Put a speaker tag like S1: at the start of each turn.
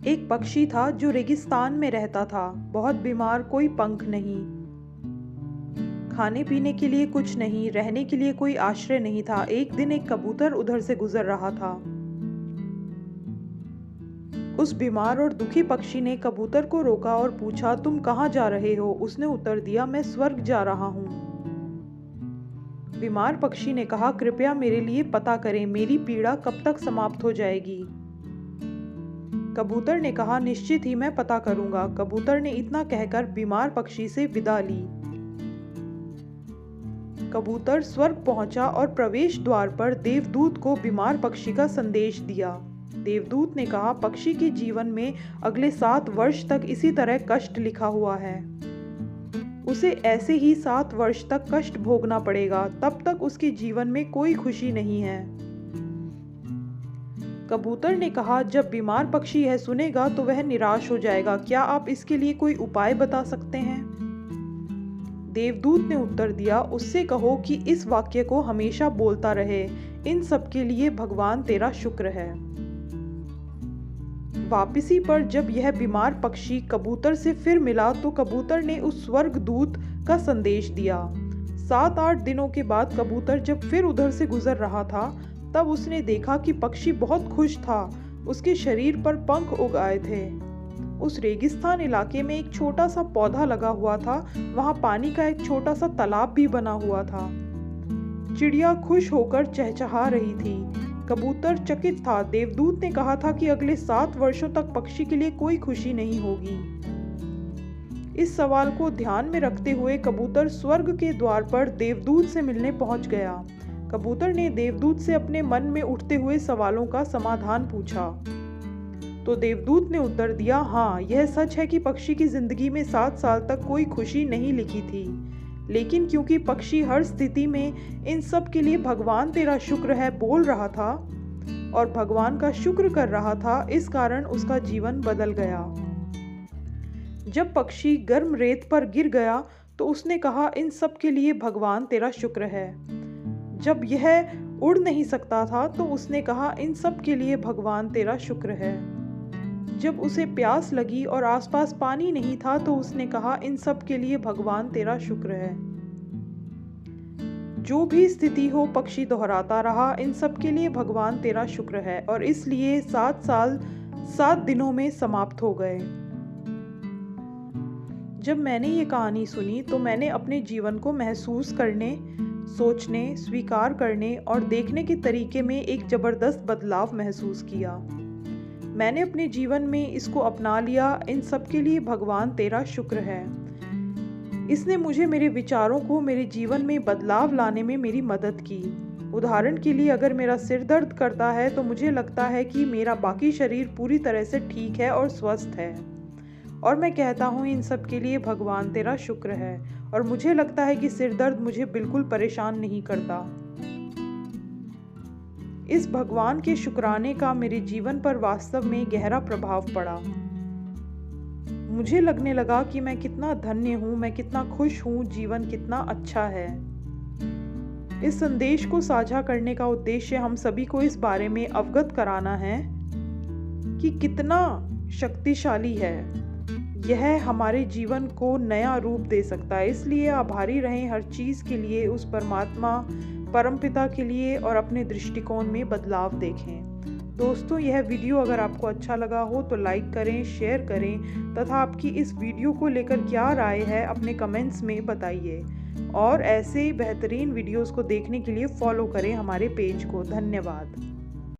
S1: एक पक्षी था जो रेगिस्तान में रहता था, बहुत बीमार, कोई पंख नहीं, खाने पीने के लिए कुछ नहीं, रहने के लिए कोई आश्रय नहीं था। एक दिन एक कबूतर उधर से गुजर रहा था। उस बीमार और दुखी पक्षी ने कबूतर को रोका और पूछा, तुम कहाँ जा रहे हो? उसने उत्तर दिया, मैं स्वर्ग जा रहा हूँ। बीमार पक्षी ने कहा, कृपया मेरे लिए पता करें, मेरी पीड़ा कब तक समाप्त हो जाएगी? कबूतर ने कहा, निश्चित ही मैं पता करूंगा। कबूतर ने इतना कहकर बीमार पक्षी से विदा ली। कबूतर स्वर्ग पहुंचा और प्रवेश द्वार पर देवदूत को बीमार पक्षी का संदेश दिया। देवदूत ने कहा, पक्षी के जीवन में अगले 7 वर्ष तक इसी तरह कष्ट लिखा हुआ है। उसे ऐसे ही 7 वर्ष तक कष्ट भोगना पड़ेगा, तब तक उसके जीवन में कोई खुशी नहीं है। कबूतर ने कहा, जब बीमार पक्षी यह सुनेगा तो वह निराश हो जाएगा। क्या आप इसके लिए कोई उपाय बता सकते हैं? देवदूत ने उत्तर दिया, उससे कहो कि इस वाक्य को हमेशा बोलता रहे, इन सब के लिए भगवान तेरा शुक्र है। वापसी पर जब यह बीमार पक्षी कबूतर से फिर मिला तो कबूतर ने उस स्वर्गदूत का संदेश दिया। 7-8 दिनों के बाद कबूतर जब फिर उधर से गुजर रहा था, तब उसने देखा कि पक्षी बहुत खुश था। उसके शरीर पर पंख उग आए थे। उस रेगिस्तान इलाके में एक छोटा सा पौधा लगा हुआ था। वहां पानी का एक छोटा सा तालाब भी बना हुआ था। चिड़िया खुश होकर चहचहा रही थी। कबूतर चकित था। देवदूत ने कहा था कि अगले 7 वर्षों तक पक्षी के लिए कोई खुशी नहीं होगी। इस सवाल को ध्यान में रखते हुए कबूतर स्वर्ग के द्वार पर देवदूत से मिलने पहुंच गया। कबूतर ने देवदूत से अपने मन में उठते हुए सवालों का समाधान पूछा तो देवदूत ने उत्तर दिया, हाँ, यह सच है कि पक्षी की जिंदगी में 7 साल तक कोई खुशी नहीं लिखी थी, लेकिन क्योंकि पक्षी हर स्थिति में इन सब के लिए भगवान तेरा शुक्र है बोल रहा था और भगवान का शुक्र कर रहा था, इस कारण उसका जीवन बदल गया। जब पक्षी गर्म रेत पर गिर गया तो उसने कहा, इन सब के लिए भगवान तेरा शुक्र है। जब यह उड़ नहीं सकता था तो उसने कहा, इन सब के लिए भगवान तेरा शुक्र है। जब उसे प्यास लगी और आसपास पानी नहीं था तो उसने कहा, इन सब के लिए भगवान तेरा शुक्र है। जो भी स्थिति हो, पक्षी दोहराता रहा, इन सब के लिए भगवान तेरा शुक्र है, और इसलिए 7 साल 7 दिनों में समाप्त हो गए। जब मैंने ये कहानी सुनी तो मैंने अपने जीवन को महसूस करने, सोचने, स्वीकार करने और देखने के तरीके में एक जबरदस्त बदलाव महसूस किया। मैंने अपने जीवन में इसको अपना लिया। इन सब के लिए भगवान तेरा शुक्र है। इसने मुझे मेरे विचारों को मेरे जीवन में बदलाव लाने में मेरी मदद की। उदाहरण के लिए, अगर मेरा सिर दर्द करता है तो मुझे लगता है कि मेरा बाकी शरीर पूरी तरह से ठीक है और स्वस्थ है, और मैं कहता हूँ, इन सब के लिए भगवान तेरा शुक्र है, और मुझे लगता है कि सिर दर्द मुझे बिल्कुल परेशान नहीं करता। इस भगवान के शुक्राने का मेरे जीवन पर वास्तव में गहरा प्रभाव पड़ा। मुझे लगने लगा कि मैं कितना धन्य हूँ, मैं कितना खुश हूँ, जीवन कितना अच्छा है। इस संदेश को साझा करने का उद्देश्य हम सभी को इस बारे में अवगत कराना है कि कितना शक्तिशाली है। यह हमारे जीवन को नया रूप दे सकता है। इसलिए आभारी रहें हर चीज़ के लिए, उस परमात्मा, परमपिता के लिए, और अपने दृष्टिकोण में बदलाव देखें। दोस्तों, यह वीडियो अगर आपको अच्छा लगा हो तो लाइक करें, शेयर करें, तथा आपकी इस वीडियो को लेकर क्या राय है अपने कमेंट्स में बताइए। और ऐसे बेहतरीन वीडियोस को देखने के लिए फॉलो करें हमारे पेज को। धन्यवाद।